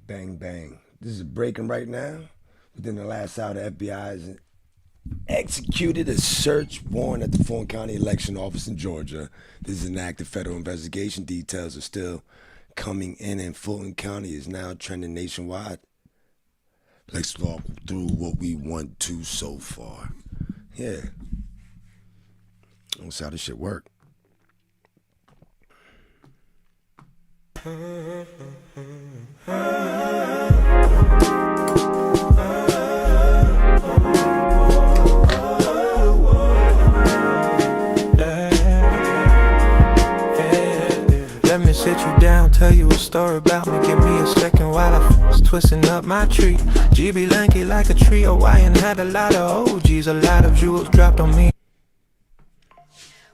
Bang, bang. This is breaking right now. Within the last hour, the FBI has executed a search warrant at the Fulton County election office in Georgia. This is an active federal investigation. Details are still coming in, and Fulton County is now trending nationwide. Let's walk through what we want to so far. Yeah. Let's see how this shit work. Let me sit you down, tell you a story about me. Give me a second while I was twisting up my tree. GB lanky like a tree, Hawaiian had a lot of OGs, a lot of jewels dropped on me.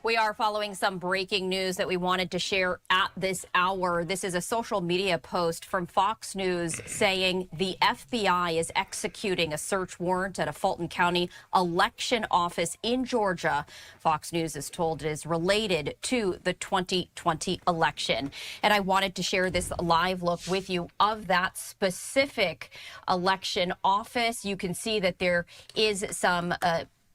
We are following some breaking news that we wanted to share at this hour. This is a social media post from Fox News saying the FBI is executing a search warrant at a Fulton County election office in Georgia. Fox News is told it is related to the 2020 election. And I wanted to share this live look with you of that specific election office. You can see that there is some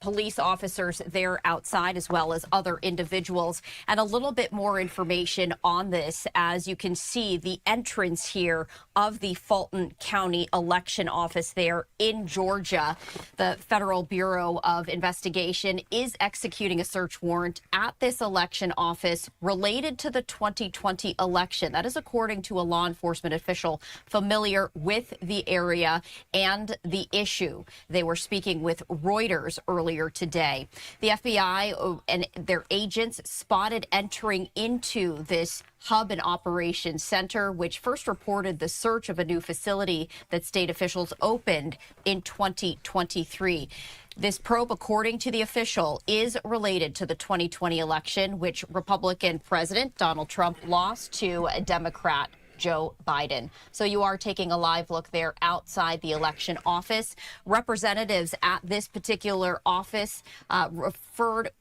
police officers there outside, as well as other individuals, and a little bit more information on this. As you can see, the entrance here of the Fulton County election office there in Georgia. The Federal Bureau of Investigation is executing a search warrant at this election office related to the 2020 election. That is according to a law enforcement official familiar with the area and the issue. They were speaking with Reuters earlier today. The FBI and their agents spotted entering into this hub and operations center, which first reported the search of a new facility that state officials opened in 2023. This probe, according to the official, is related to the 2020 election, which Republican President Donald Trump lost to a Democrat Joe Biden. So you are taking a live look there outside the election office. Representatives at this particular office referred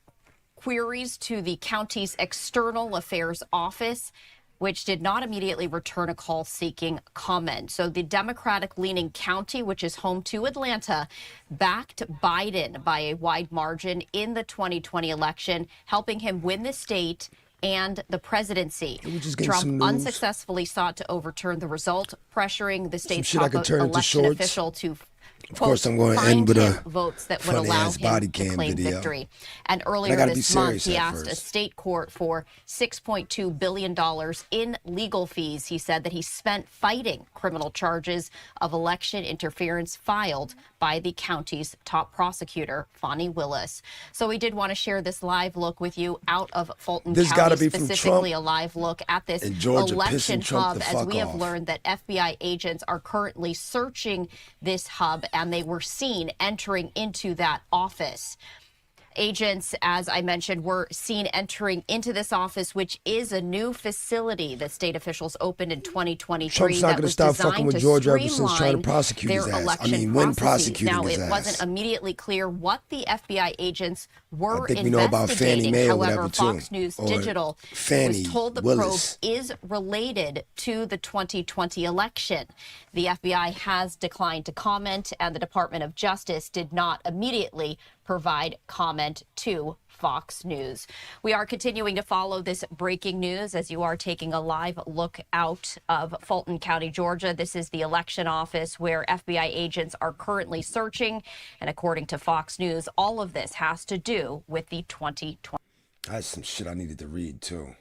queries to the county's external affairs office, which did not immediately return a call seeking comment. So the Democratic-leaning county, which is home to Atlanta, backed Biden by a wide margin in the 2020 election, helping him win the state and the presidency. Trump unsuccessfully sought to overturn the result, pressuring the state's top election official to of course, I'm going to end with a votes that would allow him to claim victory. And earlier this month, he asked a state court for $6.2 billion in legal fees. He said that he spent fighting criminal charges of election interference filed by the county's top prosecutor, Fani Willis. So we did want to share this live look with you out of Fulton County, specifically a live look at this election hub, as we have learned that FBI agents are currently searching this hub, and they were seen entering into that office. Agents, as I mentioned, were seen entering into this office, which is a new facility that state officials opened in 2023. Trump's not going to stop fucking with Georgia ever since trying to prosecute his ass. I mean, when prosecuting his ass. Now, it wasn't immediately clear what the FBI agents were investigating. We know about Fannie Mae or However, whatever, Fox News Digital was told the probe is related to the 2020 election. The FBI has declined to comment, and the Department of Justice did not immediately provide comment to Fox News. We are continuing to follow this breaking news as you are taking a live look out of Fulton County, Georgia. This is the election office where FBI agents are currently searching. And according to Fox News, all of this has to do with the 2020. That's some shit I needed to read, too.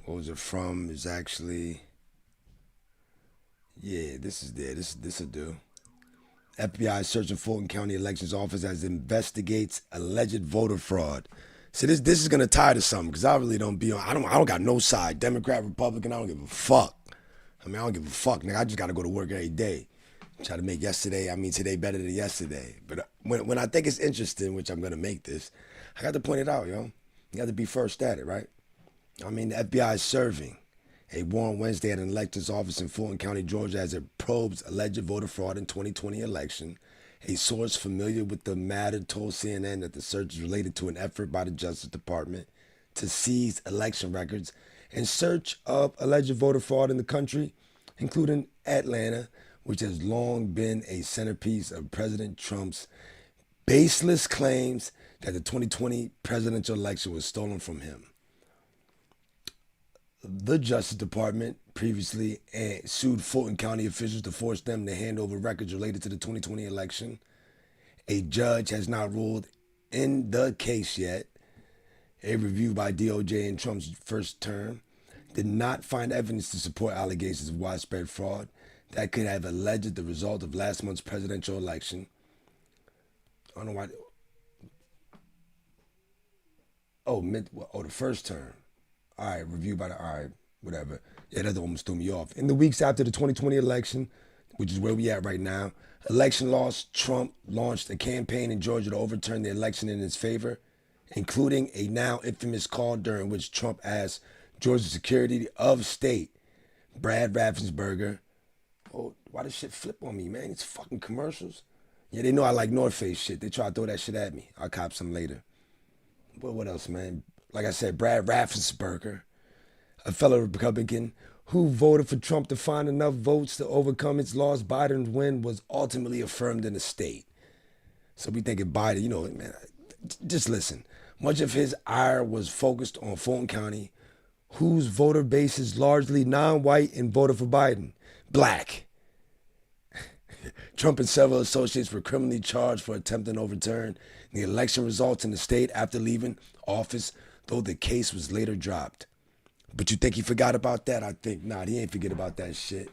What was it from? Is actually... Yeah, this is there. This will do. FBI searching Fulton County Elections Office as it investigates alleged voter fraud. So this is gonna tie to something, because I really don't be on. I don't got no side. Democrat, Republican. I don't give a fuck. I don't give a fuck, nigga. I just gotta go to work every day. Try to make today better than yesterday. But when I think it's interesting, which I'm gonna make this, I got to point it out, yo. You got to be first at it, right? The FBI is serving a warrant Wednesday at an elections office in Fulton County, Georgia, as it probes alleged voter fraud in 2020 election. A source familiar with the matter told CNN that the search is related to an effort by the Justice Department to seize election records in search of alleged voter fraud in the country. including Atlanta, which has long been a centerpiece of President Trump's baseless claims that the 2020 presidential election was stolen from him. The Justice Department previously sued Fulton County officials to force them to hand over records related to the 2020 election. A judge has not ruled in the case yet. A review by DOJ in Trump's first term did not find evidence to support allegations of widespread fraud that could have alleged the result of last month's presidential election. I don't know why. The first term. All right, review by whatever. Yeah, that almost threw me off. In the weeks after the 2020 election, which is where we at right now, election loss, Trump launched a campaign in Georgia to overturn the election in his favor, including a now infamous call during which Trump asked Georgia Secretary of State Brad Raffensperger, oh, why does shit flip on me, man? It's fucking commercials. Yeah, they know I like North Face shit. They try to throw that shit at me. I'll cop some later. But what else, man? Like I said, Brad Raffensperger, a fellow Republican who voted for Trump to find enough votes to overcome its loss, Biden's win was ultimately affirmed in the state. So we thinking Biden, man, just listen. Much of his ire was focused on Fulton County, whose voter base is largely non-white and voted for Biden. Black. Trump and several associates were criminally charged for attempting to overturn the election results in the state after leaving office, though the case was later dropped. But you think he forgot about that? I think not. He ain't forget about that shit.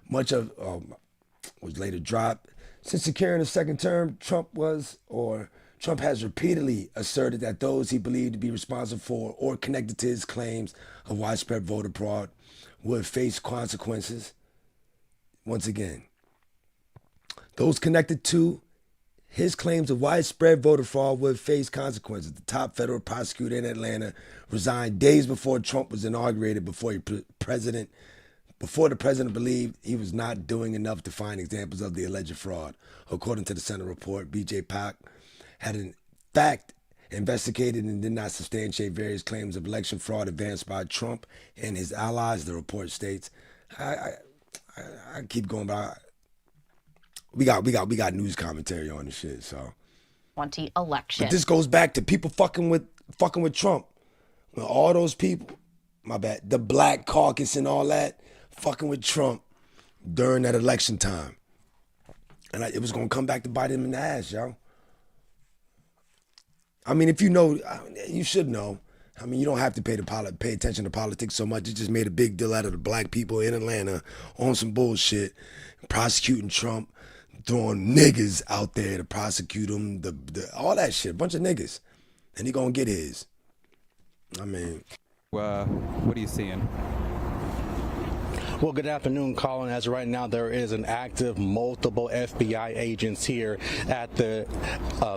Much of was later dropped. Since securing a second term, Trump has repeatedly asserted that those he believed to be responsible for or connected to his claims of widespread voter fraud would face consequences. Once again, those connected to his claims of widespread voter fraud would face consequences. The top federal prosecutor in Atlanta resigned days before Trump was inaugurated, before the president believed he was not doing enough to find examples of the alleged fraud. According to the Senate report, B.J. Pak had in fact investigated and did not substantiate various claims of election fraud advanced by Trump and his allies, the report states. I keep going by. We got news commentary on the shit, so. 20 election. But this goes back to people fucking with Trump. When all those people, my bad, the Black Caucus and all that, fucking with Trump during that election time. And it was gonna come back to bite him in the ass, yo. I mean, if you know, you should know. I mean, you don't have to pay attention to politics so much. It just made a big deal out of the black people in Atlanta on some bullshit, prosecuting Trump, throwing niggas out there to prosecute him, all that shit, bunch of niggas. And he gonna get his. I mean. What are you seeing? Well, good afternoon, Colin. As of right now, there is an active multiple FBI agents here at the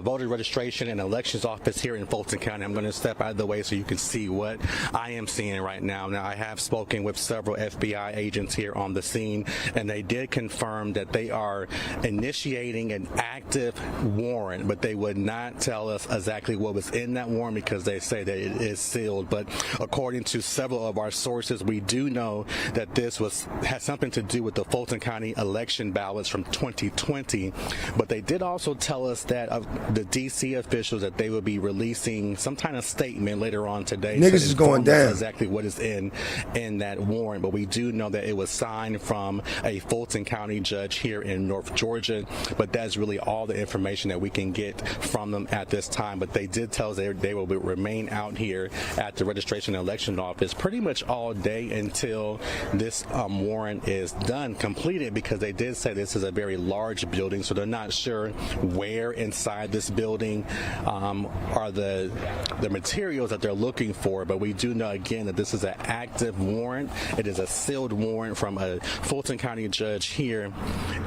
voter registration and elections office here in Fulton County. I'm going to step out of the way so you can see what I am seeing right now. Now, I have spoken with several FBI agents here on the scene, and they did confirm that they are initiating an active warrant, but they would not tell us exactly what was in that warrant because they say that it is sealed. But according to several of our sources, we do know that this has something to do with the Fulton County election ballots from 2020, but they did also tell us that the DC officials that they will be releasing some kind of statement later on today. Niggas is going down. Exactly what is in that warrant, but we do know that it was signed from a Fulton County judge here in North Georgia, but that's really all the information that we can get from them at this time. But they did tell us they will remain out here at the registration and election office pretty much all day until this warrant is done, completed, because they did say this is a very large building, so they're not sure where inside this building are the materials that they're looking for. But we do know again that this is an active warrant. It is a sealed warrant from a Fulton County judge here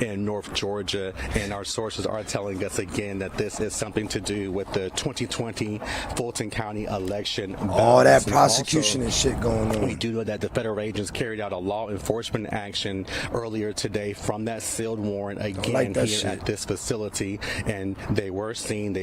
in North Georgia, and our sources are telling us again that this is something to do with the 2020 Fulton County election. All that prosecution and shit going on. We do know that the federal agents carried out a law enforcement action earlier today from that sealed warrant again here at this facility, and they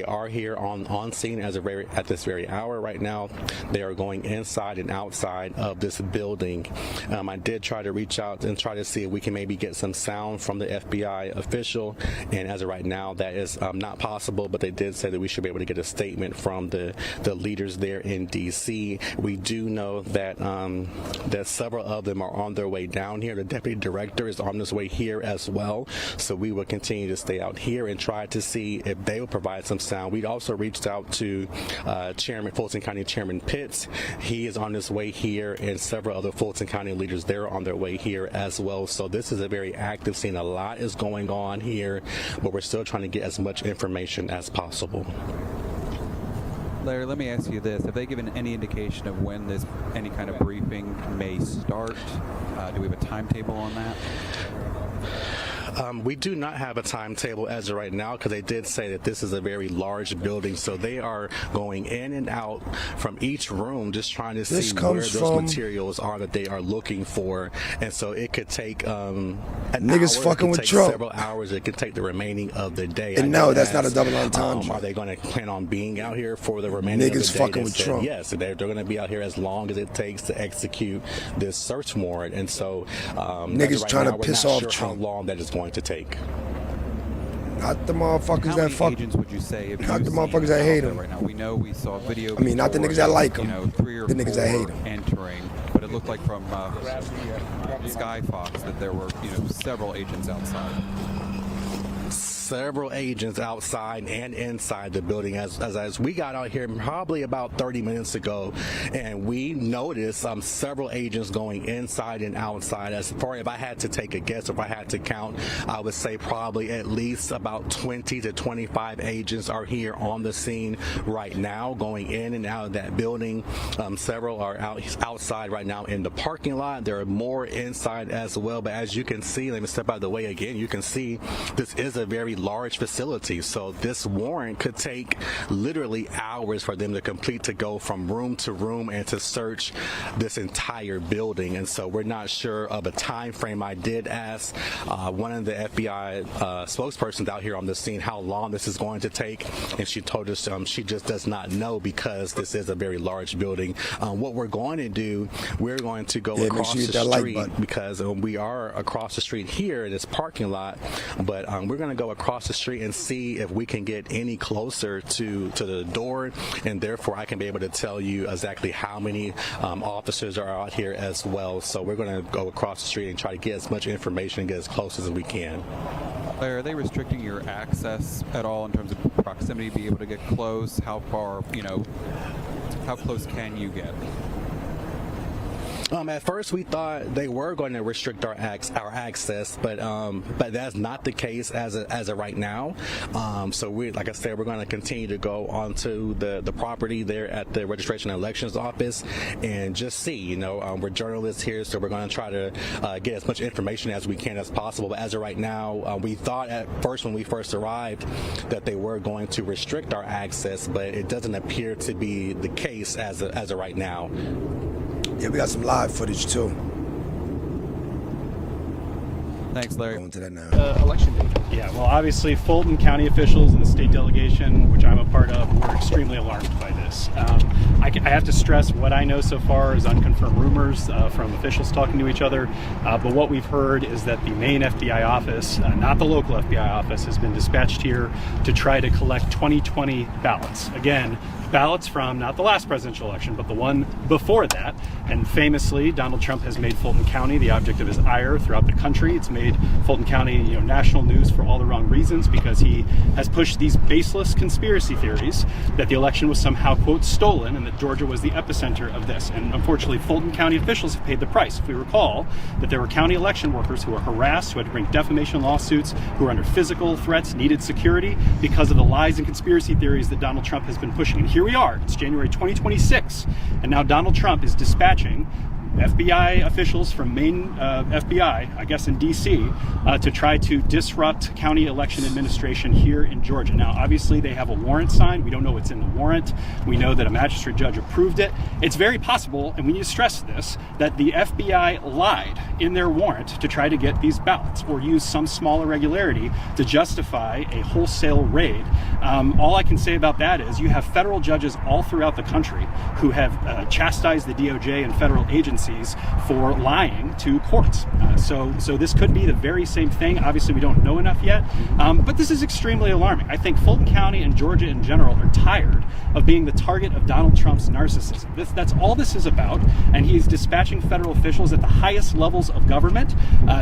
are here on scene at this very hour right now. They are going inside and outside of this building. I did try to reach out and try to see if we can maybe get some sound from the FBI official, and as of right now that is not possible, but they did say that we should be able to get a statement from the leaders there in DC. We do know that that several of them are on their way down here. The deputy director is on his way here as well, so we will continue to stay out here and try to see if they will provide some sound. We'd also reached out to Fulton County Chairman Pitts. He is on his way here, and several other Fulton County leaders there on their way here as well. So this is a very active scene. A lot is going on here, but we're still trying to get as much information as possible. Larry, let me ask you this. Have they given any indication of when any kind of briefing may start? Do we have a timetable on that? We do not have a timetable as of right now, because they did say that this is a very large building, so they are going in and out from each room just trying to see where those materials are that they are looking for, and so it could take niggas fucking with Trump. Several hours. It could take the remaining of the day. And no, that's not a double entendre. Are they going to plan on being out here for the remaining of the day? Niggas fucking with Trump. Yes, they're going to be out here as long as it takes to execute this search warrant, and so niggas trying to piss off Trump. How long that is going to take. Not the motherfuckers that fuck. Agents would you say? Not the motherfuckers that hate him. Right now, we know we saw video. I mean, not the niggas that like him. 3 or the niggas that hate him. Entering, but it looked like from Sky Fox that there were several agents outside. Several agents outside and inside the building. As we got out here probably about 30 minutes ago, and we noticed several agents going inside and outside. As far if I had to take a guess, if I had to count, I would say probably at least about 20 to 25 agents are here on the scene right now, going in and out of that building. Several are outside right now in the parking lot. There are more inside as well, but as you can see, let me step out of the way again, you can see this is a very large facility, so this warrant could take literally hours for them to complete, to go from room to room and to search this entire building, and so we're not sure of a time frame. I did ask one of the FBI spokespersons out here on the scene how long this is going to take, and she told us she just does not know, because this is a very large building. What we're going to do, we're going to go across the street, because we are across the street here in this parking lot, but we're going to go across the street and see if we can get any closer to the door, and therefore I can be able to tell you exactly how many officers are out here as well. So we're going to go across the street and try to get as much information and get as close as we can. Larry, are they restricting your access at all in terms of proximity to be able to get close? How far, how close can you get? At first, we thought they were going to restrict our access, but that's not the case as of right now. So we, like I said, we're going to continue to go onto the property there at the Registration and Elections Office and just see. We're journalists here, so we're going to try to get as much information as we can as possible. But as of right now, we thought at first when we first arrived that they were going to restrict our access, but it doesn't appear to be the case as of right now. Yeah, we got some live footage too. Thanks, Larry. Going to that now. Election day. Yeah, well, obviously, Fulton County officials and the state delegation, which I'm a part of, were extremely alarmed by this. I have to stress what I know so far is unconfirmed rumors from officials talking to each other. But what we've heard is that the main FBI office, not the local FBI office, has been dispatched here to try to collect 2020 ballots. Again, ballots from not the last presidential election, but the one before that. And famously, Donald Trump has made Fulton County the object of his ire throughout the country. It's made Fulton County, national news for all the wrong reasons, because he has pushed these baseless conspiracy theories that the election was somehow, quote, stolen, and that Georgia was the epicenter of this. And unfortunately, Fulton County officials have paid the price. If we recall that there were county election workers who were harassed, who had to bring defamation lawsuits, who were under physical threats, needed security because of the lies and conspiracy theories that Donald Trump has been pushing. And here we are. It's January 2026, and now Donald Trump is dispatching FBI officials from Maine FBI, I guess in DC, to try to disrupt county election administration here in Georgia. Now, obviously, they have a warrant signed. We don't know what's in the warrant. We know that a magistrate judge approved it. It's very possible, and we need to stress this, that the FBI lied in their warrant to try to get these ballots or use some small irregularity to justify a wholesale raid. All I can say about that is you have federal judges all throughout the country who have chastised the DOJ and federal agencies for lying to courts. So this could be the very same thing. Obviously, we don't know enough yet, but this is extremely alarming. I think Fulton County and Georgia in general are tired of being the target of Donald Trump's narcissism. That's all this is about, and he's dispatching federal officials at the highest levels of government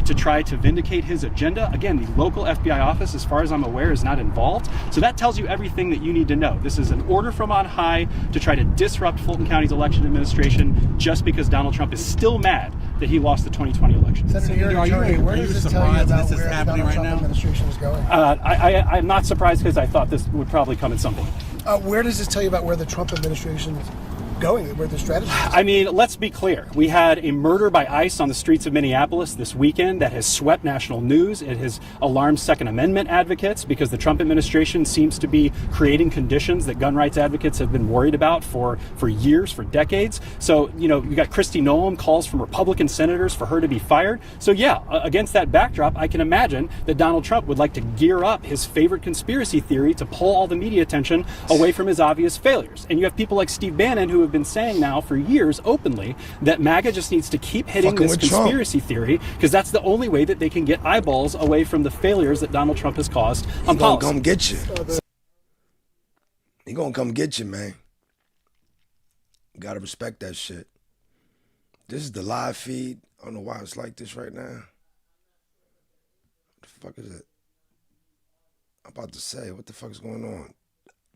to try to vindicate his agenda. Again, the local FBI office, as far as I'm aware, is not involved. So that tells you everything that you need to know. This is an order from on high to try to disrupt Fulton County's election administration just because Donald Trump is still mad that he lost the 2020 election. Senator, you're an attorney. Where does this tell you about where the Donald Trump administration is going? I'm not surprised because I thought this would probably come at some point. Where does this tell you about where the Trump administration is going, where the strategy is? I mean, let's be clear. We had a murder by ICE on the streets of Minneapolis this weekend that has swept national news. It has alarmed Second Amendment advocates because the Trump administration seems to be creating conditions that gun rights advocates have been worried about for years, for decades. So, you got Kristi Noem, calls from Republican senators for her to be fired. So yeah, against that backdrop, I can imagine that Donald Trump would like to gear up his favorite conspiracy theory to pull all the media attention away from his obvious failures. And you have people like Steve Bannon who have been saying now for years openly that MAGA just needs to keep hitting this conspiracy theory because that's the only way that they can get eyeballs away from the failures that Donald Trump has caused on policy. He gonna come get you. He gonna come get you, man. You gotta respect that shit. This is the live feed. I don't know why it's like this right now. What the fuck is it? I'm about to say, what the fuck is going on?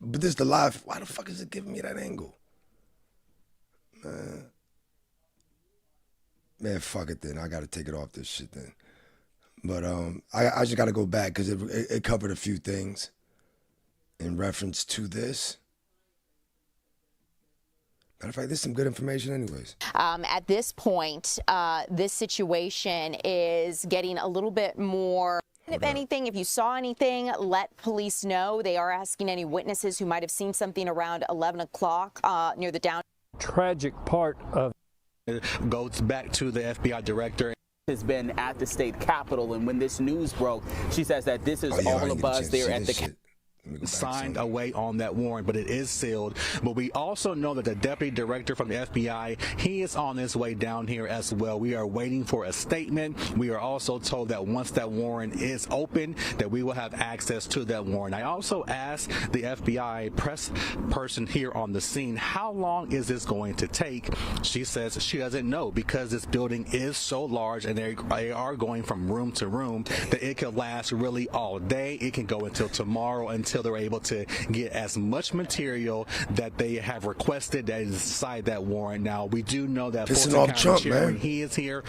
But this is the live. Why the fuck is it giving me that angle? Man, fuck it then. I gotta take it off this shit then. But I just gotta go back because it covered a few things in reference to this. Matter of fact, this is some good information anyways. At this point, this situation is getting a little bit more. If anything, if you saw anything, let police know. They are asking any witnesses who might have seen something around 11 o'clock near the downtown. Tragic part of it goes back to the FBI director. Has been at the state capitol, and when this news broke, she says that this is all a buzz there at the signed away on that warrant, but it is sealed. But we also know that the deputy director from the FBI, he is on his way down here as well. We are waiting for a statement. We are also told that once that warrant is open, that we will have access to that warrant. I also asked the FBI press person here on the scene, how long is this going to take? She says she doesn't know because this building is so large and they are going from room to room that it could last really all day. It can go until tomorrow, until they're able to get as much material that they have requested that is inside that warrant. Now, we do know that Fulton County Chairman, he is here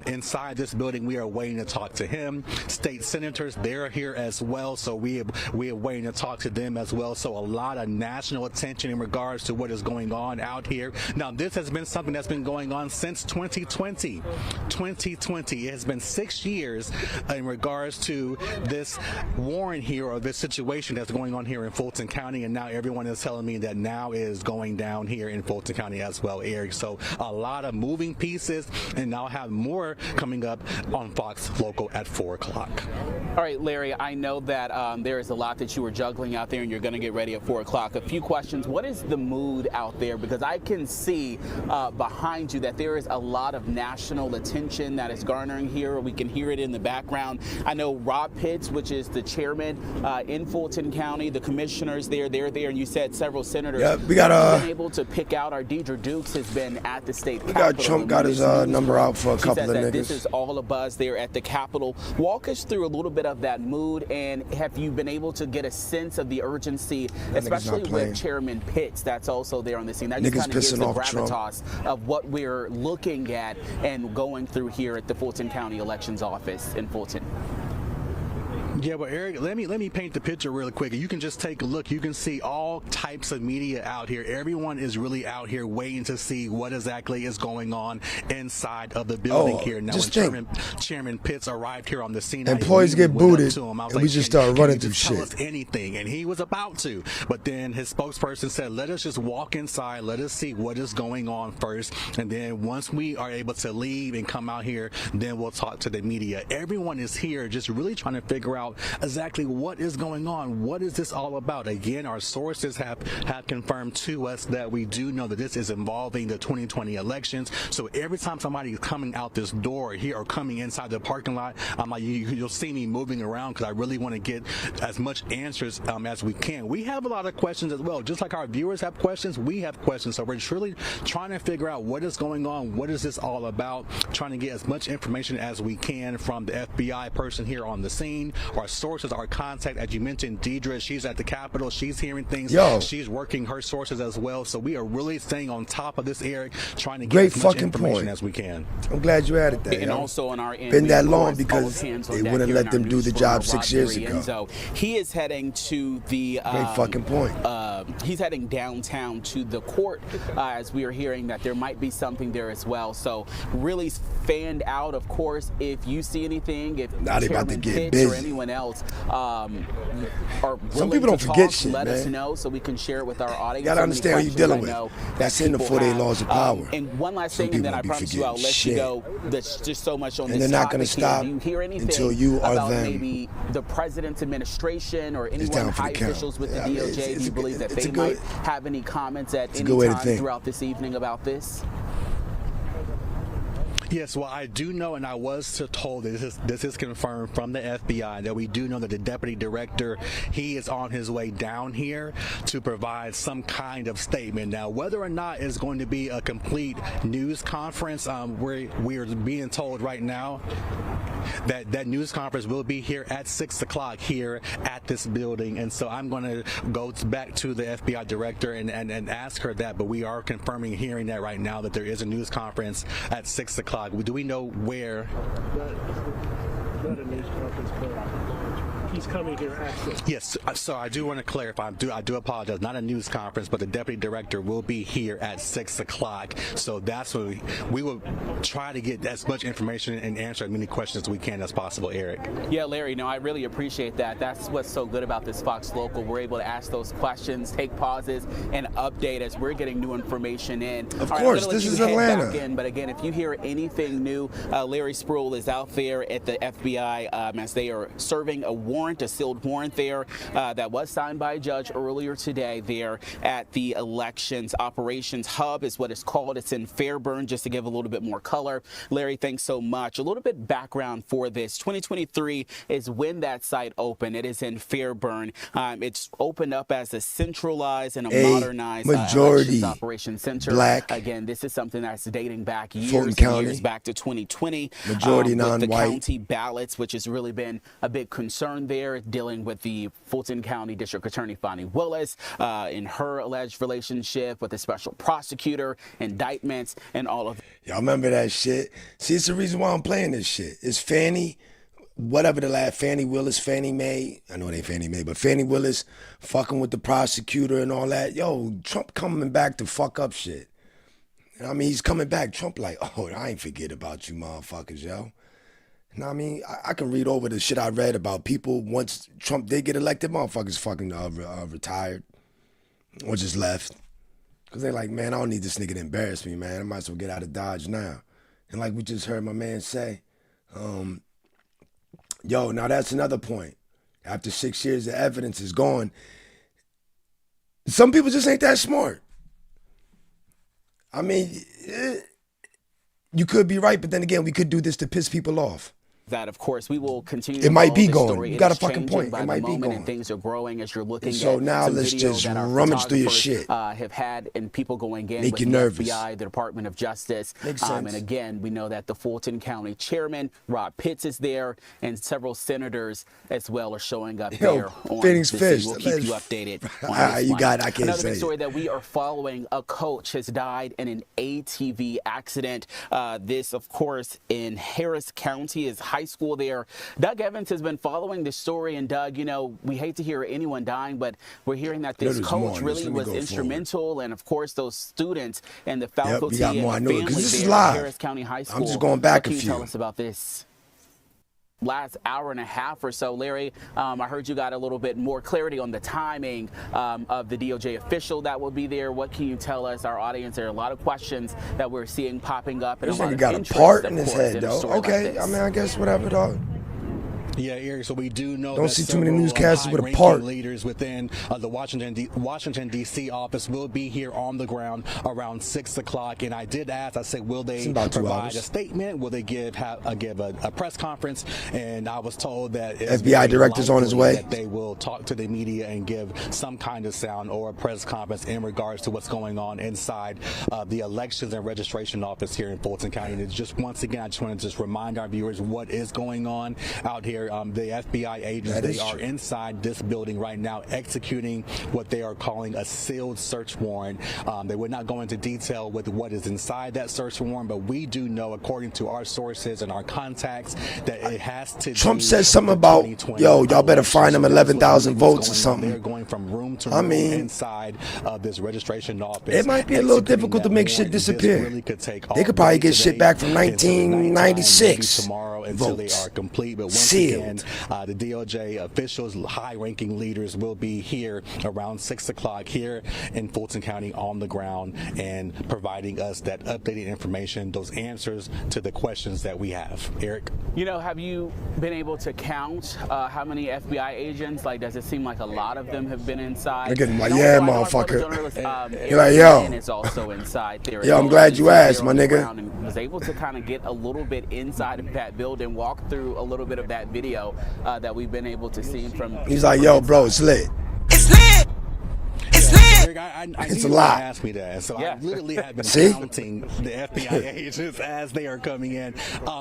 inside this building. We are waiting to talk to him. State senators, they're here as well, so we are waiting to talk to them as well. So a lot of national attention in regards to what is going on out here. Now, this has been something that's been going on since 2020. 2020. It has been 6 years in regards to this warrant here, or this situation that's going on here in Fulton County, and now everyone is telling me that now is going down here in Fulton County as well, Eric. So a lot of moving pieces, and I'll have more coming up on Fox Local at 4 o'clock. All right, Larry, I know that there is a lot that you were juggling out there, and you're going to get ready at 4 o'clock. A few questions. What is the mood out there? Because I can see behind you that there is a lot of national attention that is garnering here. We can hear it in the background. I know Rob Pitts, which is the chairman in Fulton County, the commissioners they're there, and you said several senators. Yeah, we got been able to pick out. Our Deidre Dukes has been at the state capitol. Got Trump got his number out for a couple of niggas. This is all a buzz there at the Capitol. Walk us through a little bit of that mood, and have you been able to get a sense of the urgency, especially with Chairman Pitts that's also there on the scene? That just kind of gives the gravitas of what we're looking at and going through here at the Fulton County Elections Office in Fulton. Yeah, well, Eric, let me paint the picture real quick. You can just take a look. You can see all types of media out here. Everyone is really out here waiting to see what exactly is going on inside of the building here. Now, when Chairman Pitts arrived here on the scene, employees get booted, and we just start running through shit. Tell us anything, and he was about to, but then his spokesperson said, "Let us just walk inside. Let us see what is going on first, and then once we are able to leave and come out here, then we'll talk to the media." Everyone is here just really trying to figure out exactly what is going on. What is this all about? Again, our sources have confirmed to us that we do know that this is involving the 2020 elections. So every time somebody is coming out this door here or coming inside the parking lot, I'm like, you'll see me moving around because I really want to get as much answers as we can. We have a lot of questions as well. Just like our viewers have questions, we have questions. So we're truly trying to figure out what is going on. What is this all about? Trying to get as much information as we can from the FBI person here on the scene. Our sources, our contact, as you mentioned, Deidre, she's at the Capitol. She's hearing things. She's working her sources as well. So we are really staying on top of this, Eric, trying to get as much information as we can. I'm glad you added that. And also on our end, been that long because they wouldn't let them do the job 6 years ago. So he is heading to the great fucking point. He's heading downtown to the court as we are hearing that there might be something there as well. So really fanned out, of course, if you see anything, if Chairman Pitts or anyone else are some people don't forget shit, let man. us know so we can share it with our audience. You gotta understand what you're dealing with. That's in the 48 laws of power. And one last thing, and then I promise you I'll let you go. There's just so much on this topic. And they're not gonna stop Do you hear anything until you are about them. maybe the president's administration or anyone high officials with the DOJ? Do you believe that they might have any comments at any time throughout this evening about this? Yes, well, I do know, and I was told that this is confirmed from the FBI, that we do know that the deputy director, he is on his way down here to provide some kind of statement. Now, whether or not it's going to be a complete news conference, we are being told right now that news conference will be here at 6 o'clock here at this building. And so I'm going to go back to the FBI director and ask her that, but we are confirming, hearing that right now, that there is a news conference at 6 o'clock. Do we know where? Not a news conference, but he's coming here at 6. Yes, so I do want to clarify. I do apologize. Not a news conference, but the deputy director will be here at 6 o'clock. So that's what we will try to get as much information and answer as many questions as we can as possible, Eric. Yeah, Larry, no, I really appreciate that. That's what's so good about this Fox Local. We're able to ask those questions, take pauses, and update as we're getting new information in. Of course, this is Atlanta. But again, if you hear anything new, Larry Spruill is out there at the FBI as they are serving a warrant, a sealed warrant there that was signed by a judge earlier today there at the Elections Operations Hub is what it's called. It's in Fairburn, just to give a little bit more color. Larry, thanks so much. A little bit background for this. 2023 is when that site opened. It is in Fairburn. It's opened up as a centralized and a modernized majority operations center. Black. Again, this is something that's dating back years Fulton and County. years back to 2020. Majority non-white. The county ballots, which has really been a big concern there, dealing with the Fulton County District Attorney Fonnie Willis in her alleged relationship with the special prosecutor, indictments, and all of that. Y'all remember that shit? See, it's the reason why I'm playing this shit. It's Fannie, whatever the last, Fannie Willis, Fannie Mae, I know it ain't Fannie Mae, but Fannie Willis fucking with the prosecutor and all that. Yo, Trump coming back to fuck up shit. I mean, he's coming back. Trump like, oh, I ain't forget about you motherfuckers, yo. You know what I mean? I can read over the shit I read about people once Trump did get elected, motherfuckers fucking retired or just left. Because they like, man, I don't need this nigga to embarrass me, man. I might as well get out of Dodge now. And like we just heard my man say, yo, now that's another point. After 6 years, the evidence is gone. Some people just ain't that smart. I mean, you could be right, but then again, we could do this to piss people off. That, of course, we will continue. It might be going. Story. You got a fucking point. It might be going. And things are growing as you're looking. And so at now let's just rummage through your shit. Have had and people going in Make with you the nervous. FBI, the Department of Justice. Makes sense. And again, we know that the Fulton County Chairman Rob Pitts is there, and several senators as well are showing up there. Phoenix Fish. We'll keep you updated. You got it. I can't Another say big story that we are following: a coach has died in an ATV accident. This, of course, in Harris County is high school there. Doug Evans has been following this story, and Doug, you know, we hate to hear anyone dying, but we're hearing that this coach really was instrumental, and of course those students and the faculty and family there at Harris County High School. I'm just going back a few. What can you tell us about this? Last hour and a half or so, Larry, I heard you got a little bit more clarity on the timing of the DOJ official that will be there. What can you tell us, our audience? There are a lot of questions that we're seeing popping up. And this a lot nigga of got interest, a part in of his course, head, in a though. story Okay, like I mean, I guess whatever, dog. Yeah, Eric, so we do know don't that see too many newscasters with a part. Leaders within the Washington, D.C. office will be here on the ground around 6 o'clock. And I did ask, I said, will they provide a statement? Will they give a press conference? And I was told that FBI director's on his way. That they will talk to the media and give some kind of sound or a press conference in regards to what's going on inside the elections and registration office here in Fulton County. And it's just, once again, I just want to remind our viewers what is going on out here. The FBI agents, they are inside this building right now executing what they are calling a sealed search warrant. They would not go into detail with what is inside that search warrant, but we do know, according to our sources and our contacts, that it has to Trump said something about, yo, y'all better find them 11,000 votes or something. They're going from room to room inside of this registration office. It might be a little difficult to make shit disappear. Really they could probably get shit back from 1996. Tomorrow until they are complete. But once again, the DOJ officials, high-ranking leaders will be here around 6 o'clock here in Fulton County on the ground and providing us that updated information, those answers to the questions that we have. Eric? You know, have you been able to count how many FBI agents? Like, does it seem like a lot of them have been inside? They're getting like, yeah, motherfucker. You're like, yo. Is also inside there. Yo, I'm glad you asked, my nigga. And was able to kind of get a little bit inside of that building, walk through a little bit of that video that we've been able to see from. He's like, yo, bro, it's lit. It's lit. It's lit. It's a lot. Ask me that, so I literally have been counting the FBI agents as they are coming in.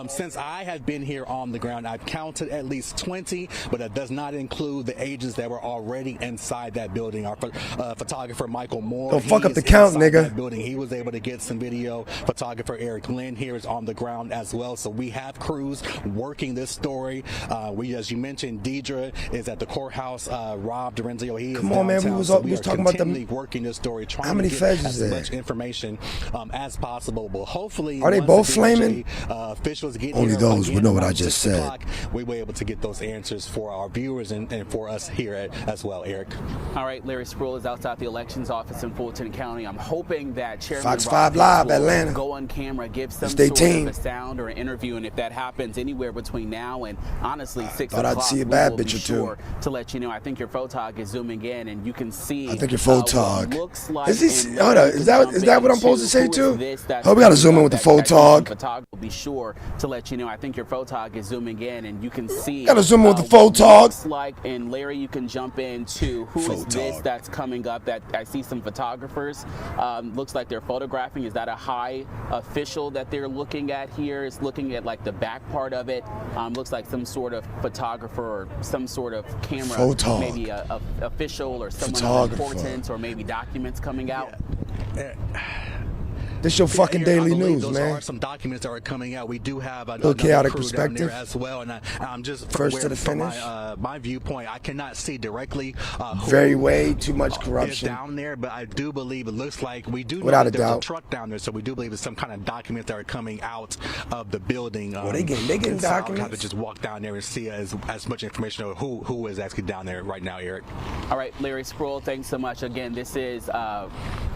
Since I have been here on the ground, I've counted at least 20, but that does not include the agents that were already inside that building. Our photographer Michael Moore. Don't fuck up the count, nigga. That building. He was able to get some video. Photographer Eric Lynn here is on the ground as well. So we have crews working this story. We, as you mentioned, Deidre is at the courthouse. Rob Dorenzio, he is Come on, man. We was talking about the working this story, trying how many to feds get is as there? much information as possible. But hopefully, are they both flaming? Officials get only here those would know what I just said. We were able to get those answers for our viewers and for us here as well, Eric. All right, Larry Sproul is outside the elections office in Fulton County. I'm hoping that Chairman Fox 5 Live, Atlanta. Go on camera, give some sort of a sound or an interview, and if that happens anywhere between now and honestly 6 o'clock, I'd see a bad bitch or two. Sure to let you know. I think your photog is zooming in, and you can see. I think your photog. Looks like is that what I'm supposed to say too? Oh, we gotta zoom in with the photog. Photog will be sure to let you know. I think your photog is zooming in, and you can see. Gotta zoom in with the photog. Looks like, and Larry, you can jump into who is this that's coming up. That I see some photographers. Looks like they're photographing. Is that a high official that they're looking at here? Is looking at like the back part of it. Looks like some sort of photographer or some sort of camera, photog. maybe a official or someone of importance, or maybe documents coming out. This your fucking daily news, those man. Are some documents that are coming out. We do have a chaotic crew perspective down there as well, and I'm just first to the finish. My viewpoint, I cannot see directly. Way too much corruption down there, but I do believe it looks like we do. Without know a there's doubt. a truck down there, so we do believe there's some kind of documents that are coming out of the building. They getting documents. I'll have to just walk down there and see as much information of who is actually down there right now, Eric. All right, Larry Sproul, thanks so much. Again, this is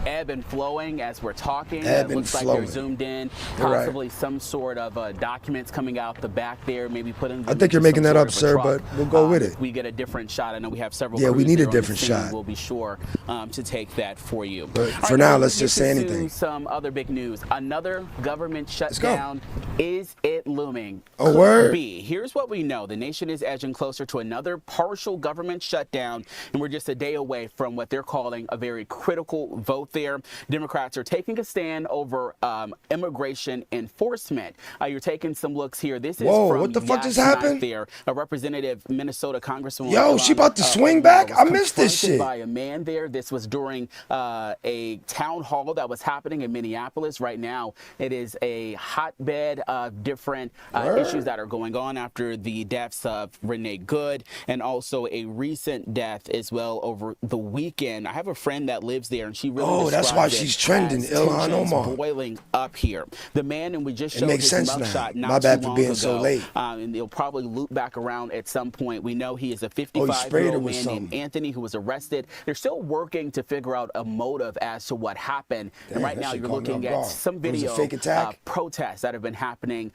ebb and flowing as we're talking. Ebb and looks like flowing. they're zoomed in, possibly some sort of documents coming out the back there, maybe putting. I think you're making that up, sir, but we'll go with it. We get a different shot. I know we have several. Yeah, we need a different shot. shot. We'll be sure to take that for you. But for now, let's just say anything. Some other big news. Another government shutdown. Is it looming? Oh, word. Here's what we know. The nation is edging closer to another partial government shutdown, and we're just a day away from what they're calling a very critical vote there. Democrats are taking a stand over immigration enforcement. You're taking some looks here. This is from what the fuck just happened? There, a representative Minnesota Congresswoman. Yo, she about to swing back? I missed this shit. By a man there. This was during a town hall that was happening in Minneapolis. Right now, it is a hotbed of different different issues that are going on after the deaths of Renee Good and also a recent death as well over the weekend. I have a friend that lives there, and she really that's why she's trending. Ilhan Omar boiling up here. The man, and we just showed makes his sense mugshot now. not My bad too for long being ago, so late. And they'll probably loop back around at some point. We know he is a sprayed her 55-year-old with man named something. Anthony who was arrested. They're still working to figure out a motive as to what happened. And right that now shit you're caught me looking off at guard. some It was a video fake attack? protests that have been happening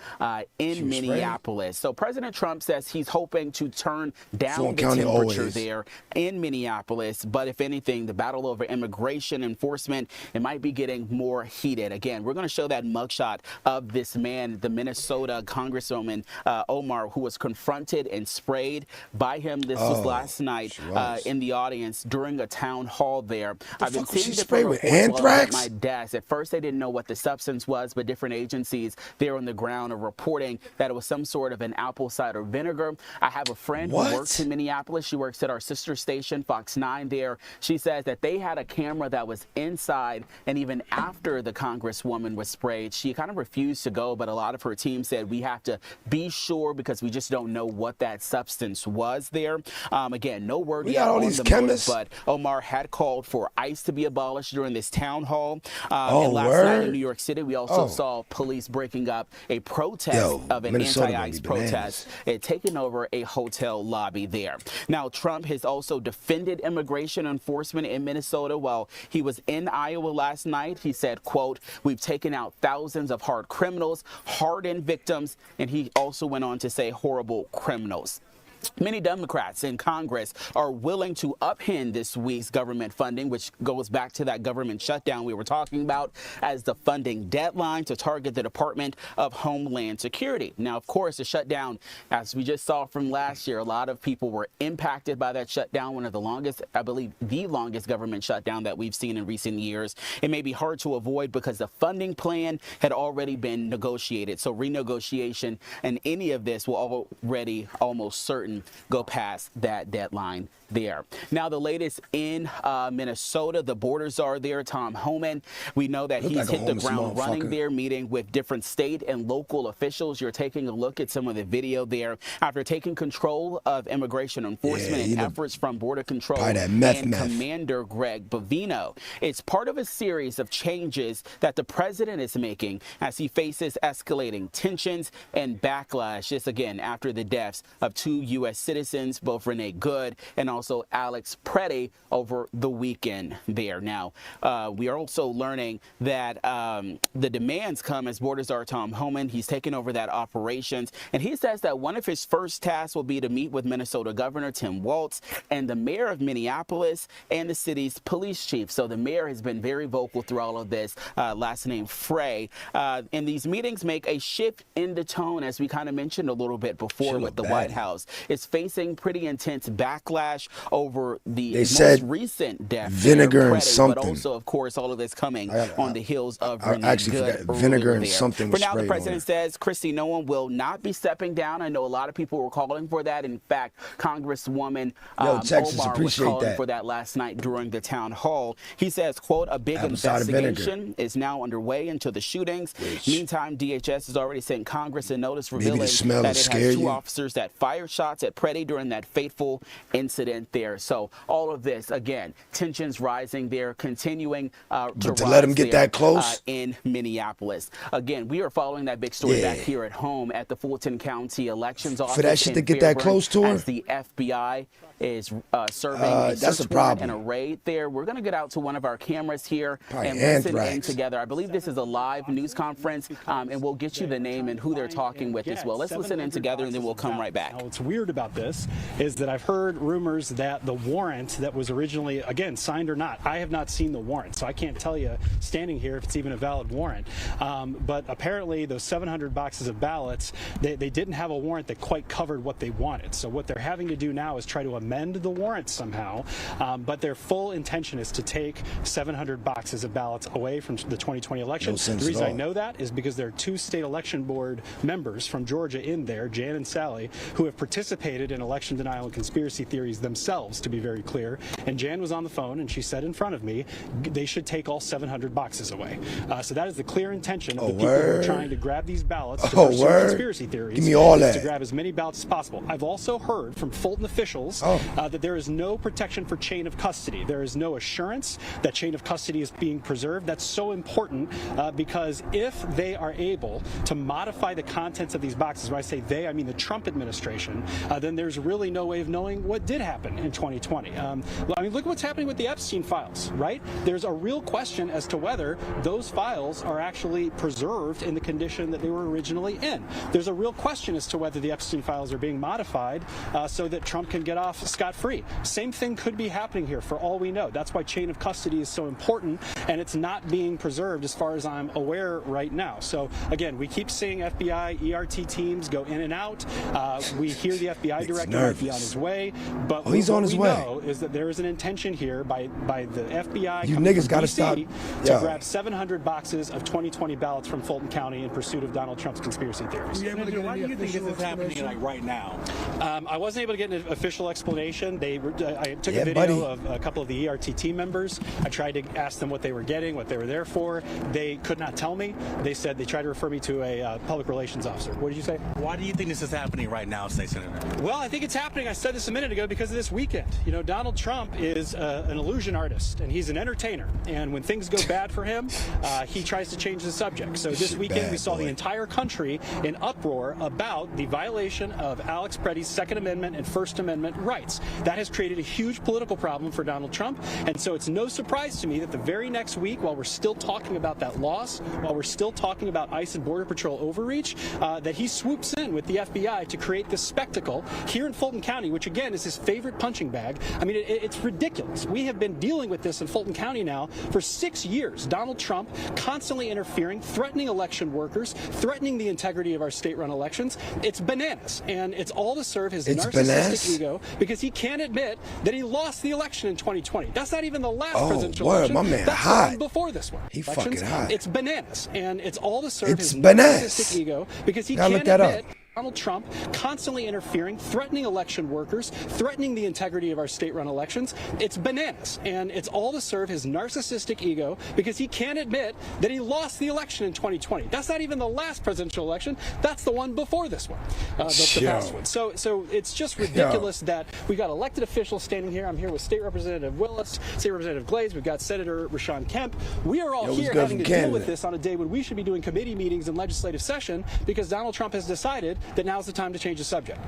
in Minneapolis. So President Trump says he's hoping to turn down Fulton the County temperature always. there in Minneapolis. But if anything, the battle over immigration enforcement, it might be getting more heated. Again, we're going to show that mugshot of this man, the Minnesota Congresswoman Omar, who was confronted and sprayed by him. This was last night in the audience during a town hall there. I've been seeing different reports at my desk. At first, they didn't know what the substance was, but different agencies there on the ground are reporting that it was some sort of an apple cider vinegar. I have a friend who works in Minneapolis. She works at our sister station, Fox 9 there. She says that they had a camera that was inside, and even after the Congresswoman was sprayed, she kind of refused to go, but a lot of her team said we have to be sure because we just don't know what that substance was there. Again, no word yet on the motive, but Omar had called for ICE to be abolished during this town hall. And last night in New York City, we also saw police breaking up a protest of an anti-ICE protest, taking over a hotel lobby there. Now, Trump has also defended immigration enforcement in Minnesota while he was in Iowa last night. He said, quote, "We've taken out thousands of hard criminals, hardened victims," and he also went on to say horrible criminals. Many Democrats in Congress are willing to upend this week's government funding, which goes back to that government shutdown we were talking about as the funding deadline to target the Department of Homeland Security. Now, of course, the shutdown, as we just saw from last year, a lot of people were impacted by that shutdown, one of the longest, I believe, the longest government shutdown that we've seen in recent years. It may be hard to avoid because the funding plan had already been negotiated. So renegotiation and any of this will already almost certain go past that deadline there. Now, the latest in Minnesota, the borders are there. Tom Homan, we know that he's hit the ground running there, meeting with different state and local officials. You're taking a look at some of the video there. After taking control of immigration enforcement and efforts from Border Control and Commander Greg Bovino, it's part of a series of changes that the president is making as he faces escalating tensions and backlash. This again after the deaths of two U.S. citizens, both Renee Good and also Alex Preddy over the weekend there. Now, we are also learning that the demands come as Border Czar Tom Homan. He's taken over that operations, and he says that one of his first tasks will be to meet with Minnesota Governor Tim Walz and the mayor of Minneapolis and the city's police chief. So the mayor has been very vocal through all of this, last name Frey. And these meetings make a shift in the tone, as we kind of mentioned a little bit before with the White House. It's facing pretty intense backlash over the most recent death, vinegar and something, but also, of course, all of this coming on the heels of Renee actually Good vinegar and something. For now, the president says, Christy, no one will not be stepping down. I know a lot of people were calling for that. In fact, Congresswoman Omar was calling for that last night during the town hall. He says, quote, "A big investigation is now underway into the shootings. Meantime, DHS has already sent Congress a notice revealing that it has two officers that fired shots at Preddy during that fateful incident there." So all of this, again, tensions rising there, continuing to let him get that close in Minneapolis. Again, we are following that big story back here at home at the Fulton County Elections Office. For that shit to get that close to her, as the FBI is serving a search warrant and a raid there. We're going to get out to one of our cameras here and listen in together. I believe this is a live news conference, and we'll get you the name and who they're talking with as well. Let's listen in together, and then we'll come right back. Now, what's weird about this is that I've heard rumors that the warrant that was originally, again, signed or not, I have not seen the warrant, so I can't tell you standing here if it's even a valid warrant. But apparently those 700 boxes of ballots, they didn't have a warrant that quite covered what they wanted. So what they're having to do now is try to amend the warrant somehow. But their full intention is to take 700 boxes of ballots away from the 2020 election. The reason I know that is because there are two state election board members from Georgia in there, Jan and Sally, who have participated participated in election denial and conspiracy theories themselves, to be very clear. And Jan was on the phone, and she said in front of me, they should take all 700 boxes away. So that is the clear intention of the people who are trying to grab these ballots to pursue conspiracy theories. Give me all that. To grab as many ballots as possible. I've also heard from Fulton officials that there is no protection for chain of custody. There is no assurance that chain of custody is being preserved. That's so important because if they are able to modify the contents of these boxes, when I say they, I mean the Trump administration, then there's really no way of knowing what did happen in 2020. I mean, look what's happening with the Epstein files, right? There's a real question as to whether those files are actually preserved in the condition that they were originally in. There's a real question as to whether the Epstein files are being modified so that Trump can get off scot-free. Same thing could be happening here for all we know. That's why chain of custody is so important, and it's not being preserved as far as I'm aware right now. So again, we keep seeing FBI, ERT teams go in and out. We hear the FBI director might be on his way, but he's on his way. What we know is that there is an intention here by the FBI. You niggas got to stop. To grab 700 boxes of 2020 ballots from Fulton County in pursuit of Donald Trump's conspiracy theories. Why do you think this is happening like right now? I wasn't able to get an official explanation. I took a video of a couple of the ERT team members. I tried to ask them what they were getting, what they were there for. They could not tell me. They said they tried to refer me to a public relations officer. What did you say? Why do you think this is happening right now, State Senator? Well, I think it's happening. I said this a minute ago because of this weekend. You know, Donald Trump is an illusion artist, and he's an entertainer. And when things go bad for him, he tries to change the subject. So this weekend, we saw the entire country in uproar about the violation of Alex Preddy's Second Amendment and First Amendment rights. That has created a huge political problem for Donald Trump. And so it's no surprise to me that the very next week, while we're still talking about that loss, while we're still talking about ICE and Border Patrol overreach, that he swoops in with the FBI to create this spectacle here in Fulton County, which again is his favorite punching bag. I mean, it's ridiculous. We have been dealing with this in Fulton County now for 6 years. Donald Trump constantly interfering, threatening election workers, threatening the integrity of our state-run elections. It's bananas, and it's all to serve his narcissistic ego because he can't admit that he lost the election in 2020. That's not even the last presidential election. My man That's hot. the one before this one. He fucking hot. It's bananas, and it's all to serve his bananas. narcissistic ego because he Gotta can't look that admit up. Donald Trump constantly interfering, threatening election workers, threatening the integrity of our state-run elections. It's bananas, and it's all to serve his narcissistic ego because he can't admit that he lost the election in 2020. That's not even the last presidential election. That's the one before this one, the past one. So it's just ridiculous that we got elected officials standing here. I'm here with State Representative Willis, State Representative Glaze. We've got Senator Rashawn Kemp. We are all here having to deal with this on a day when we should be doing committee meetings and legislative session because Donald Trump has decided that now's the time to change the subject.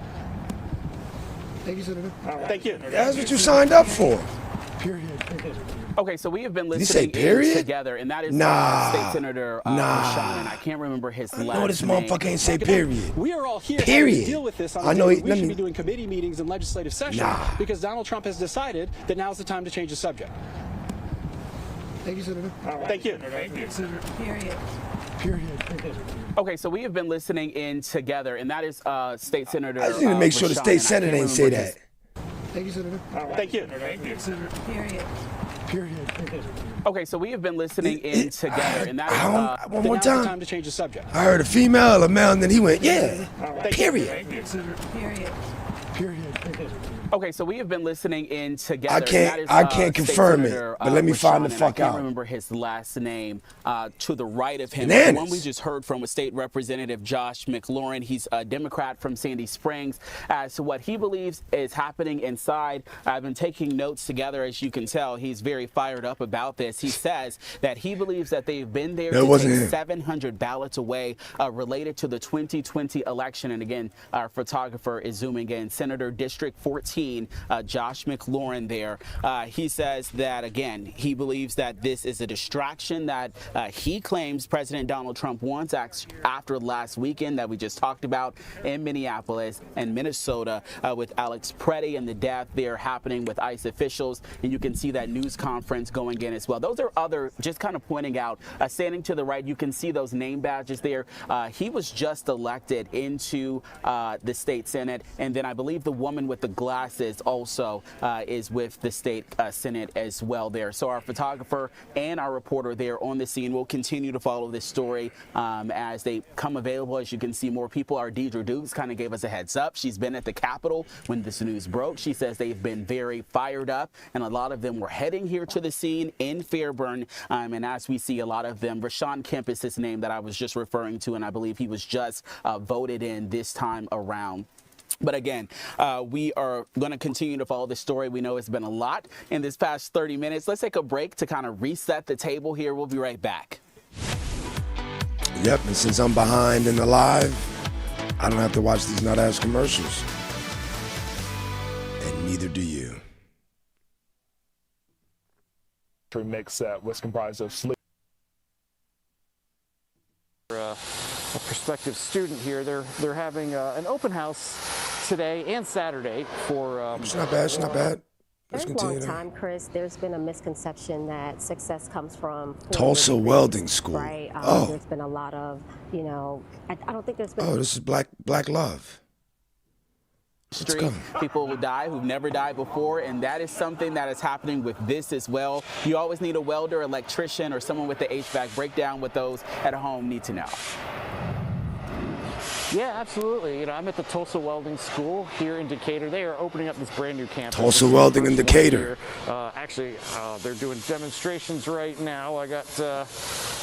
Thank you, Senator. Thank you. That's what you signed up for. Period. Okay, so we have been listening together, and that is State Senator Rashawn, and I can't remember his last name. No, this motherfucker ain't say period. We are all here having to deal with this on a day when we should be doing committee meetings and legislative session because Donald Trump has decided that now's the time to change the subject. Thank you, Senator. Thank you. Period. Okay, so we have been listening in together, and that is State Senator I just need to make sure the state senator ain't say that. Thank you, Senator. Thank you. Period. Okay, so we have been listening in together, and that is one more time. Time to change the subject. I heard a female, a male, and then he went, yeah. Period. Okay, so we have been listening in together. I can't confirm it, but let me find the fuck out. I can't remember his last name. To the right of him, Bananas. the one we just heard from was State Representative Josh McLaurin. He's a Democrat from Sandy Springs. As to what he believes is happening inside, I've been taking notes together. As you can tell, he's very fired up about this. He says that he believes that they've been there to take 700 ballots away related to the 2020 election. And again, our photographer is zooming in. Senator District 14. Josh McLaurin there. He says that, again, he believes that this is a distraction that he claims President Donald Trump wants after last weekend that we just talked about in Minneapolis and Minnesota with Alex Preddy and the death there happening with ICE officials. And you can see that news conference going in as well. Those are other, just kind of pointing out, standing to the right, you can see those name badges there. He was just elected into the state Senate, and then I believe believe the woman with the glasses also is with the state Senate as well there. So our photographer and our reporter there on the scene will continue to follow this story as they come available. As you can see, more people. Our Deidre Dukes kind of gave us a heads up. She's been at the Capitol when this news broke. She says they've been very fired up, and a lot of them were heading here to the scene in Fairburn. And as we see, a lot of them, Rashawn Kemp is his name that I was just referring to, and I believe he was just voted in this time around. But again, we are going to continue to follow this story. We know it's been a lot in this past 30 minutes. Let's take a break to kind of reset the table here. We'll be right back. Yep, and since I'm behind in the live, I don't have to watch these nut-ass commercials. And neither do you. Mix that was comprised of sleep. A prospective student here. They're having an open house today and Saturday for. It's not bad. It's not bad. Let's For a continue. long time, Chris, there's been a misconception that success comes from Tulsa Welding School. Right. Oh. There's been a lot of, I don't think there's been. Oh, this is black love. Street. People will die who've never died before, and that is something that is happening with this as well. You always need a welder, electrician, or someone with the HVAC. Break down what those at home need to know. Yeah, absolutely. I'm at the Tulsa Welding School here in Decatur. They are opening up this brand new campus. Tulsa Welding in Decatur. Actually, they're doing demonstrations right now. I got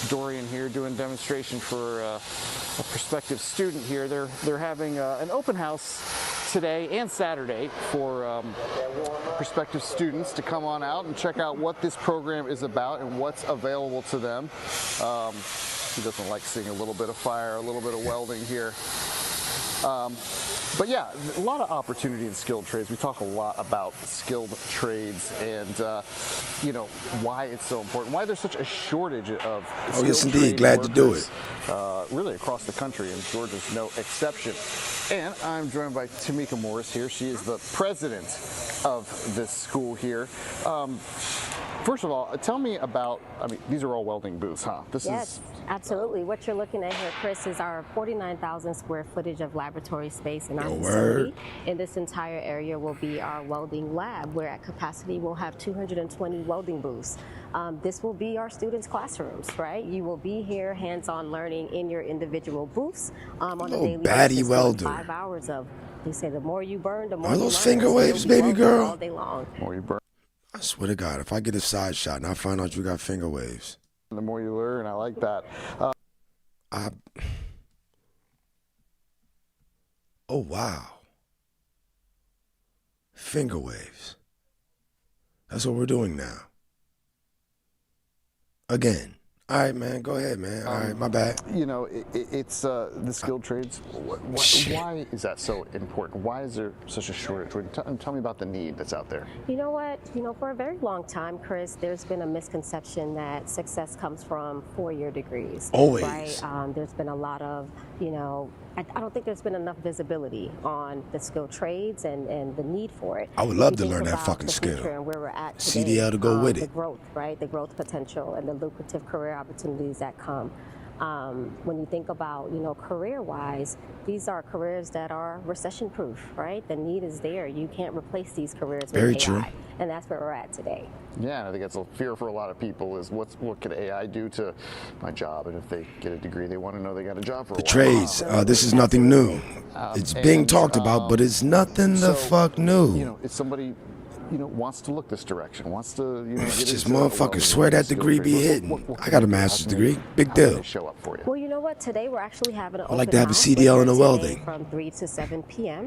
Dorian here doing demonstration for a prospective student here. They're having an open house today and Saturday for prospective students to come on out and check out what this program is about and what's available to them. Who doesn't like seeing a little bit of fire, a little bit of welding here? But yeah, a lot of opportunity in skilled trades. We talk a lot about skilled trades and, why it's so important, why there's such a shortage of Oh, yes, indeed. Glad to do it. Really across the country, and Georgia's no exception. And I'm joined by Tamika Morris here. She is the president of this school here. First of all, tell me about, these are all welding booths, huh? Yes, absolutely. What you're looking at here, Chris, is our 49,000 square footage of laboratory space in our facility. And this entire area will be our welding lab, where at capacity we'll have 220 welding booths. This will be our students' classrooms, right? You will be here hands-on learning in your individual booths on a daily basis. Welder. 5 hours of, they say the more you burn, the more Are you those learn. finger So waves, you'll be baby welding girl? all day long. The more you burn. I swear to God, if I get a side shot and I find out you got finger waves. The more you learn, I like that. Oh, wow. Finger waves. That's what we're doing now. Again. All right, man. Go ahead, man. All right, my bad. It's the skilled trades. Why is that so important? Why is there such a shortage? Tell me about the need that's out there. You know what? For a very long time, Chris, there's been a misconception that success comes from four-year degrees. Always. Right? There's been a lot of, I don't think there's been enough visibility on the skilled trades and the need for it. I would love to learn that fucking skill. And where we're at today, CDL to go with the it. growth, right? The growth potential and the lucrative career opportunities that come. When you think about, career-wise, these are careers that are recession-proof, right? The need is there. You can't replace these careers with Very AI, true. and that's where we're at today. Yeah, and I think that's a fear for a lot of people is what could AI do to my job? And if they get a degree, they want to know they got a job for a The while. trades. This is nothing new. It's being talked about, but it's nothing the fuck new. If somebody wants to look this direction, wants to, get Just into motherfuckers swear that degree be hitting. I got a master's degree. Big deal. Show up for you. Well, you know what? Today we're actually having an I like open to have a house CDL in the today welding. from 3 to 7 p.m.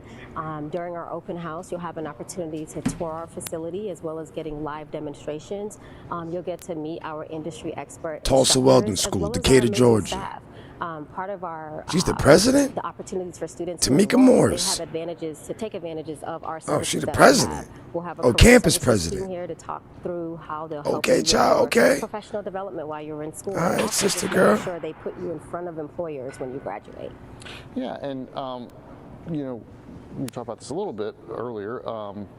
During our open house, you'll have an opportunity to tour our facility as well as getting live demonstrations. You'll get to meet our industry expert. Tulsa Welding School, Decatur, Georgia. Part of our She's the president? the opportunities for students Tamika who enroll, Morris. they have advantages to take advantages of our Oh, services she's the that we president. have. We'll have a Oh, career campus services team president. here to talk through how they'll help Okay, you with child, your okay. professional development while you're in school. All right, And also sister just girl. making sure they put you in front of employers when you graduate. Yeah, and we talked about this a little bit earlier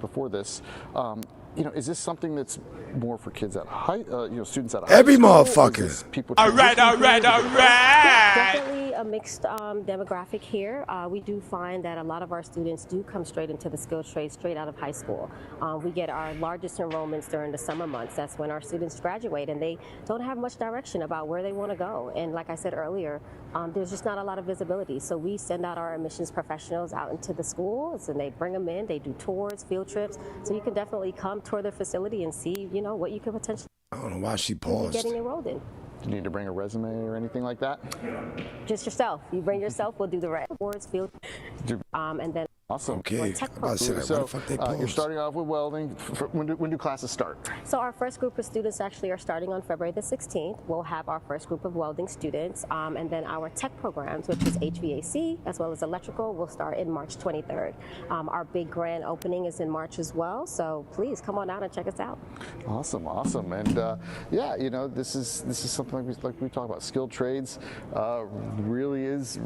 before this. Is this something that's more for kids at students at high Every school? motherfucker. Is this people All right. Definitely a mixed demographic here. We do find that a lot of our students do come straight into the skilled trades straight out of high school. We get our largest enrollments during the summer months. That's when our students graduate and they don't have much direction about where they want to go. And like I said earlier, there's just not a lot of visibility. So we send out our admissions professionals out into the schools and they bring them in. They do tours, field trips. So you can definitely come tour their facility and see, you know, what you could potentially I don't know why she paused. be getting enrolled in. Do you need to bring a resume or anything like that? Just yourself. You bring yourself, we'll do the rest. Tours, field, and then awesome. Okay. So you're starting off with welding. When do classes start? So our first group of students actually are starting on February the 16th. We'll have our first group of welding students, and then our tech programs, which is HVAC as well as electrical, will start in March 23rd. Our big grand opening is in March as well. So please come on out and check us out. Awesome, awesome, and yeah, you know, this is something like we talk about. Skilled trades really is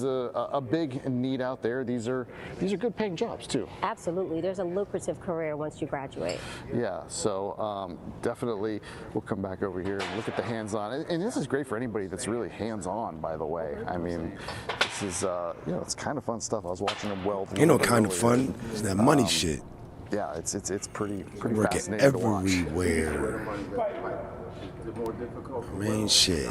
a big need out there. These are good paying jobs too. Absolutely. There's a lucrative career once you graduate. Yeah, so definitely we'll come back over here and look at the hands-on. And this is great for anybody that's really hands-on, by the way. I mean, this is, you know, it's kind of fun stuff. I was watching them weld. Ain't no kind of fun. It's that money shit. Yeah, it's pretty Working fascinating to watch. everywhere. Man, shit.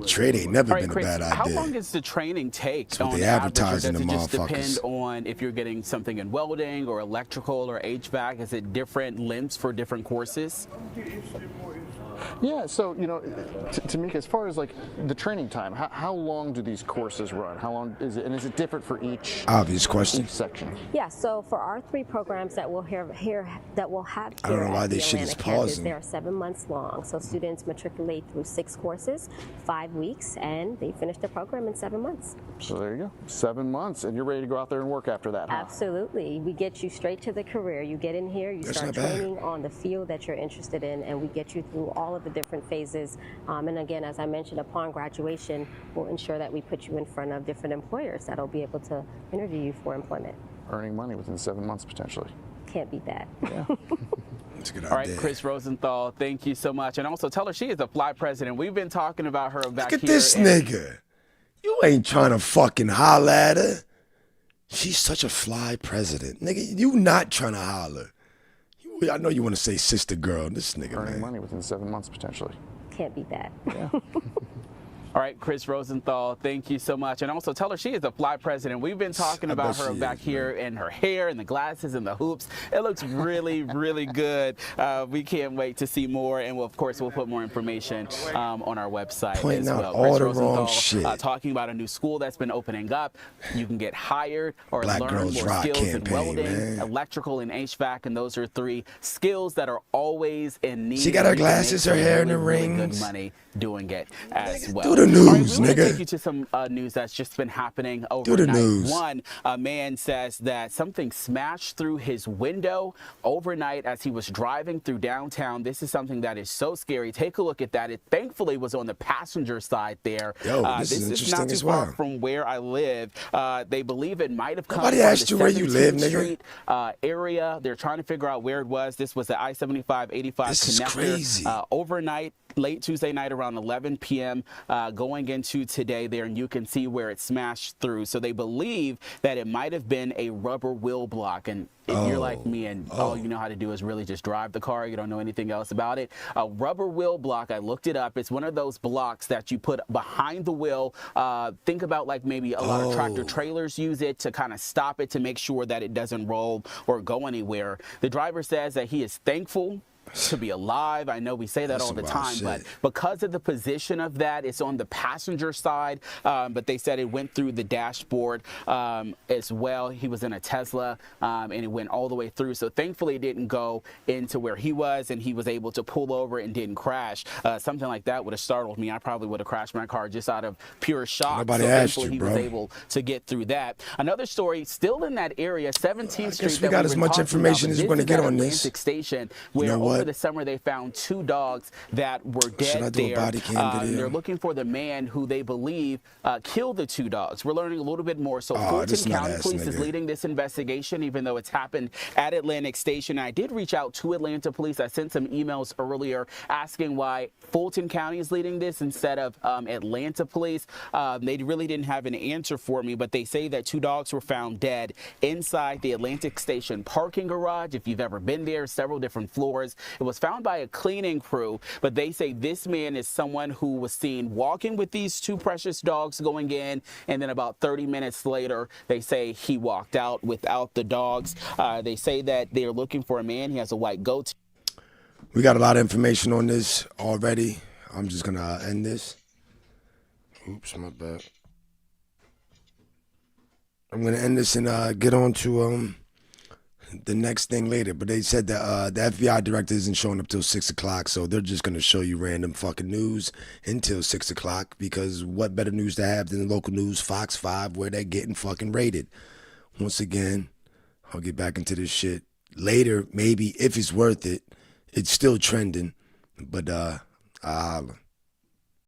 Trade ain't never been Chris, a bad idea. how long does the training take? That's what on they average, or advertising does the it just motherfuckers. depend on if you're getting something in welding or electrical or HVAC? Is it different lengths for different courses? Yeah, so, you know, Tamika, as far as like the training time, how long do these courses run? How long is it, and is it different for each obvious question? Each section? Yeah, so for our 3 programs that we'll have here I don't know why this shit is pausing. They are 7 months long. So students matriculate through 6 courses, 5 weeks, and they finish the program in 7 months. So there you go, 7 months, and you're ready to go out there and work after that, huh? Absolutely. We get you straight to the career. You get in here, you start training on the field that you're interested in, and we get you through all of the different phases. And again, as I mentioned, upon graduation, we'll ensure that we put you in front of different employers that'll be able to interview you for employment. Earning money within 7 months, potentially. Can't beat that. Yeah. That's a good All right, idea. Chris Rosenthal, thank you so much. And also tell her she is a fly president. We've been talking about her back here. Look at this nigga. You ain't trying to fucking holler at her. She's such a fly president. Nigga, you not trying to holler. I know you want to say sister girl. This nigga, Earning man. money within 7 months, potentially. Can't beat that. Yeah. All right, Chris Rosenthal, thank you so much. And also tell her she is a fly president. We've been talking about her back here and her hair and the glasses and the hoops. It looks really, really good. We can't wait to see more. And of course, we'll put more information on our website Pointing as out well. all Chris the Rosenthal, wrong shit. Talking about a new school that's been opening up. You can get hired or Black learn Girls more Rock skills in campaign, welding, man. electrical, and HVAC. And those are 3 skills that are always in need. She got her You can glasses, make her hair, and the really, really rings. good money doing it as well. Do the news, All right, we want to nigga. take you to some news that's just been happening overnight. Do the news. One, a man says that something smashed through his window overnight as he was driving through downtown. This is something that is so scary. Take a look at that. It thankfully was on the passenger side there. Yo, this is not interesting too as far well. from where I live. They believe it might have come Nobody from asked the you where you 17th live, nigga. Street, area. They're trying to figure out where it was. This was the I-75-85 This is connector. crazy. Overnight, late Tuesday night around 11 p.m. Going into today there, and you can see where it smashed through. So they believe that it might have been a rubber wheel block. And if you're like me and all you know how to do is really just drive the car, you don't know anything else about it, a rubber wheel block, I looked it up, it's one of those blocks that you put behind the wheel. Think about like maybe a lot of tractor trailers use it to kind of stop it, to make sure that it doesn't roll or go anywhere. The driver says that he is thankful to be alive. I know we say that all the time, but because of the position of that, it's on the passenger side, but they said it went through the dashboard as well. He was in a Tesla, and it went all the way through. So thankfully it didn't go into where he was, and he was able to pull over and didn't crash. Something like that would have startled me. I probably would have crashed my car just out of pure shock. Nobody so asked thankfully you, he bro. was able to get through that. Another story still in that area, 17th Street. I guess we got as much information as we're going to get on this. Station, You where know what? over the summer, they found 2 dogs that were dead there. They're looking for the man who they believe killed the 2 dogs. We're learning a little bit more. So Fulton County Police is leading this investigation, even though it's happened at Atlantic Station. I did reach out to Atlanta Police. I sent some emails earlier asking why Fulton County is leading this instead of Atlanta Police. They really didn't have an answer for me, but they say that 2 dogs were found dead inside the Atlantic Station parking garage. If you've ever been there, several different floors. It was found by a cleaning crew, but they say this man is someone who was seen walking with these 2 precious dogs going in, and then about 30 minutes later, they say he walked out without the dogs. They say that they're looking for a man. He has a white goatee. We got a lot of information on this already. I'm just going to end this. Oops, my bad. I'm going to end this and get on to the next thing later. But they said that the FBI director isn't showing up till 6 o'clock, so they're just going to show you random fucking news until 6 o'clock, because what better news to have than the local news, Fox 5, where they're getting fucking raided. Once again, I'll get back into this shit later, maybe, if it's worth it. It's still trending, but I'll holler.